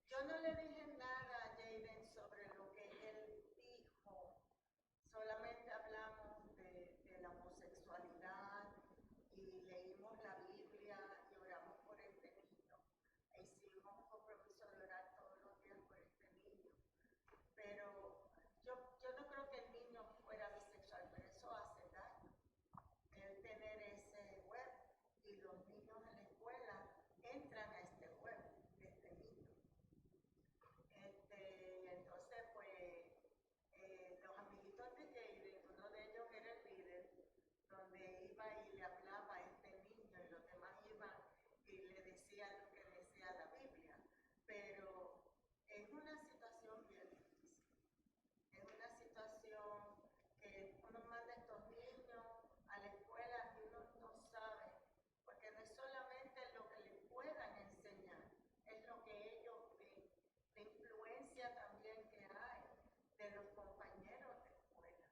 Yo no le dije nada a Jaden sobre lo que él dijo, solamente hablamos de la homosexualidad y leímos la Biblia y oramos por este niño. E hicimos un compromiso de orar todos los días por este niño. Pero yo no creo que el niño fuera bisexual, pero eso hace daño. El tener ese web y los niños en la escuela entran a este web de este niño. Entonces, pues, los amiguitos de Jaden, uno de ellos era el líder, donde iba y le hablaba a este niño y los demás iban y le decían lo que decía la Biblia. Pero es una situación bien difícil. Es una situación que uno manda a estos niños a la escuela y uno no sabe, porque no es solamente lo que les puedan enseñar, es lo que ellos ven, la influencia también que hay de los compañeros de escuela.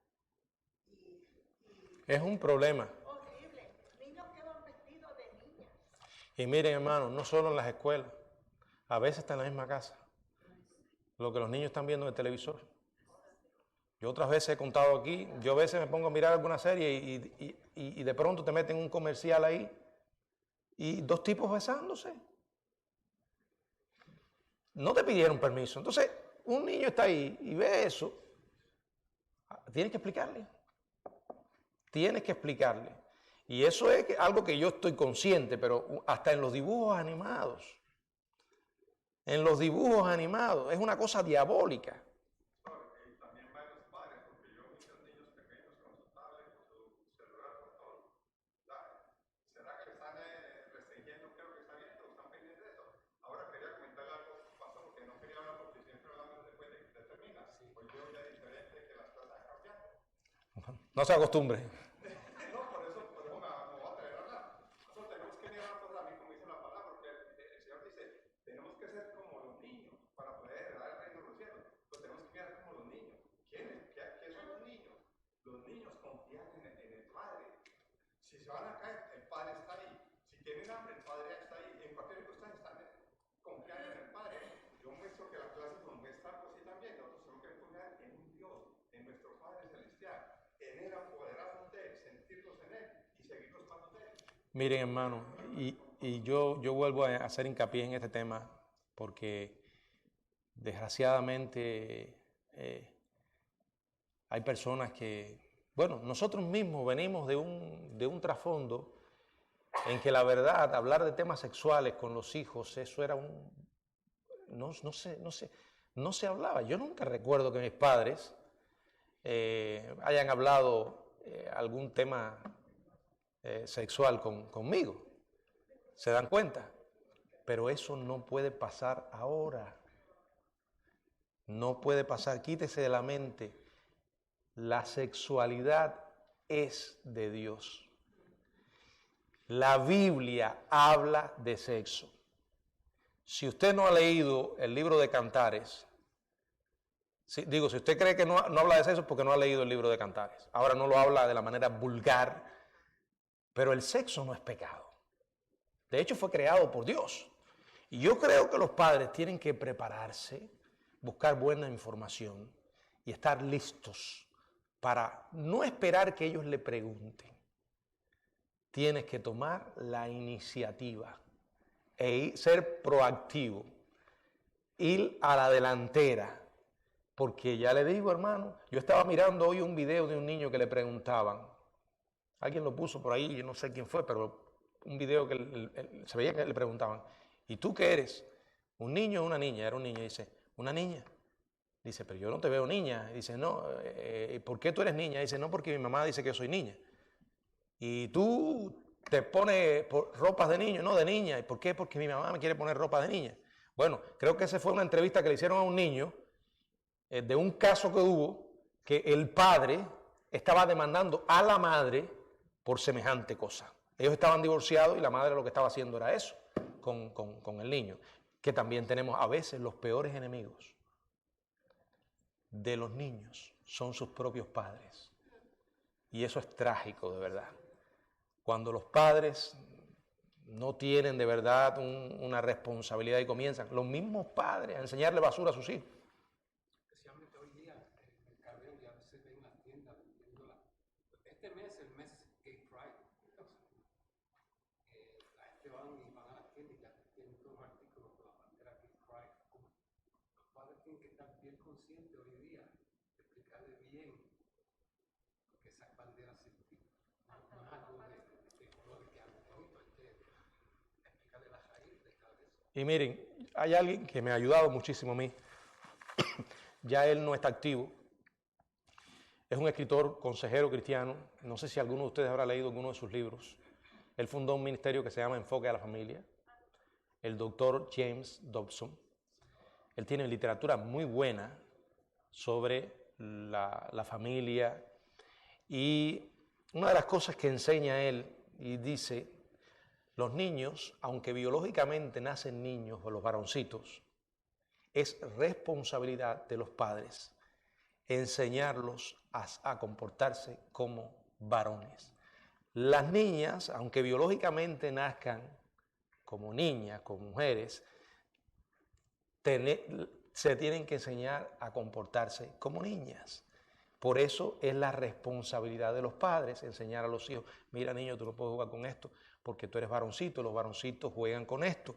Es un problema. Horrible, niños que van vestidos de niñas. Y miren, hermanos, no solo en las escuelas, a veces está en la misma casa. Lo que los niños están viendo en el televisor. Yo otras veces he contado aquí, yo a veces me pongo a mirar alguna serie y de pronto te meten un comercial ahí y dos tipos besándose. No te pidieron permiso. Entonces, un niño está ahí y ve eso. Tienes que explicarle. Tienes que explicarle. Y eso es algo que yo estoy consciente, pero hasta en los dibujos animados. En los dibujos animados. Es una cosa diabólica. También varios padres, porque yo vi a niños pequeños con su tablet, con su celular, con todo. ¿Será que están restringiendo qué es lo que está viendo? ¿Están pendientes de eso? Ahora quería comentar algo, pastor, porque no quería hablar porque siempre hablamos después de que usted termina. Hoy veo ya diferente que las cosas han cambiado. No se acostumbre. No, por eso me voy a atrever a hablar. Nosotros tenemos que mirar cosas a mí, como dice la palabra, porque el Señor dice, tenemos que ser como los niños para poder heredar el reino de los cielos. Pues tenemos que mirar como los niños. ¿Quiénes? ¿Qué son los niños? Los niños confían en el Padre. Si se van a caer, el Padre está ahí. Si tienen hambre, el Padre está ahí. En cualquier circunstancia están confiando en el Padre. Yo muestro que la clase nos muestra algo así también. Nosotros tenemos que confiar en un Dios, en nuestro Padre Celestial. En Él apoderarnos de Él, sentirnos en Él y seguir los pasos de Él. Miren, hermano, y yo vuelvo a hacer hincapié en este tema porque desgraciadamente hay personas que, bueno, nosotros mismos venimos de un trasfondo en que la verdad, hablar de temas sexuales con los hijos, eso era no se hablaba. Yo nunca recuerdo que mis padres hayan hablado algún tema sexual conmigo. ¿Se dan cuenta? Pero eso no puede pasar ahora. No puede pasar. Quítese de la mente. La sexualidad es de Dios. La Biblia habla de sexo. Si usted no ha leído el libro de Cantares, si usted cree que no habla de sexo es porque no ha leído el libro de Cantares. Ahora no lo habla de la manera vulgar, pero el sexo no es pecado. De hecho, fue creado por Dios. Y yo creo que los padres tienen que prepararse, buscar buena información y estar listos para no esperar que ellos le pregunten. Tienes que tomar la iniciativa e ser proactivo. ir a la delantera. Porque ya le digo, hermano, yo estaba mirando hoy un video de un niño que le preguntaban, alguien lo puso por ahí, yo no sé quién fue, pero un video que se veía que le preguntaban, ¿y tú qué eres? ¿Un niño o una niña? Era un niño, y dice, una niña. Dice, pero yo no te veo niña. Dice, no, ¿por qué tú eres niña? Dice, no, porque mi mamá dice que yo soy niña. Y tú te pones ropas de niño, no de niña. ¿Y por qué? Porque mi mamá me quiere poner ropa de niña. Bueno, creo que esa fue una entrevista que le hicieron a un niño de un caso que hubo que el padre estaba demandando a la madre por semejante cosa. Ellos estaban divorciados y la madre lo que estaba haciendo era eso con el niño. Que también tenemos a veces los peores enemigos de los niños son sus propios padres. Y eso es trágico, de verdad. Cuando los padres no tienen de verdad una responsabilidad y comienzan los mismos padres a enseñarle basura a sus hijos. Especialmente hoy día en el Carmen ya se ve en las tiendas vendiéndola. Este mes es el mes Gay Pride. La gente van a las tiendas y ya tienen todos los artículos con la bandera Gay Pride. Los padres tienen que estar bien conscientes hoy día de explicarle bien lo que esas banderas significan. No es algo de colores que hagan bonito, hay que explicarle la raíz de cada vez. Y miren, hay alguien que me ha ayudado muchísimo a mí. Ya él no está activo. Es un escritor, consejero cristiano. No sé si alguno de ustedes habrá leído alguno de sus libros. Él fundó un ministerio que se llama Enfoque a la Familia. El doctor James Dobson. Él tiene literatura muy buena sobre la familia. Y una de las cosas que enseña él, y dice, los niños, aunque biológicamente nacen niños, o los varoncitos, es responsabilidad de los padres enseñarlos a comportarse como varones. Las niñas, aunque biológicamente nazcan como niñas, como mujeres, se tienen que enseñar a comportarse como niñas. Por eso es la responsabilidad de los padres enseñar a los hijos, mira niño, tú no puedes jugar con esto porque tú eres varoncito, los varoncitos juegan con esto.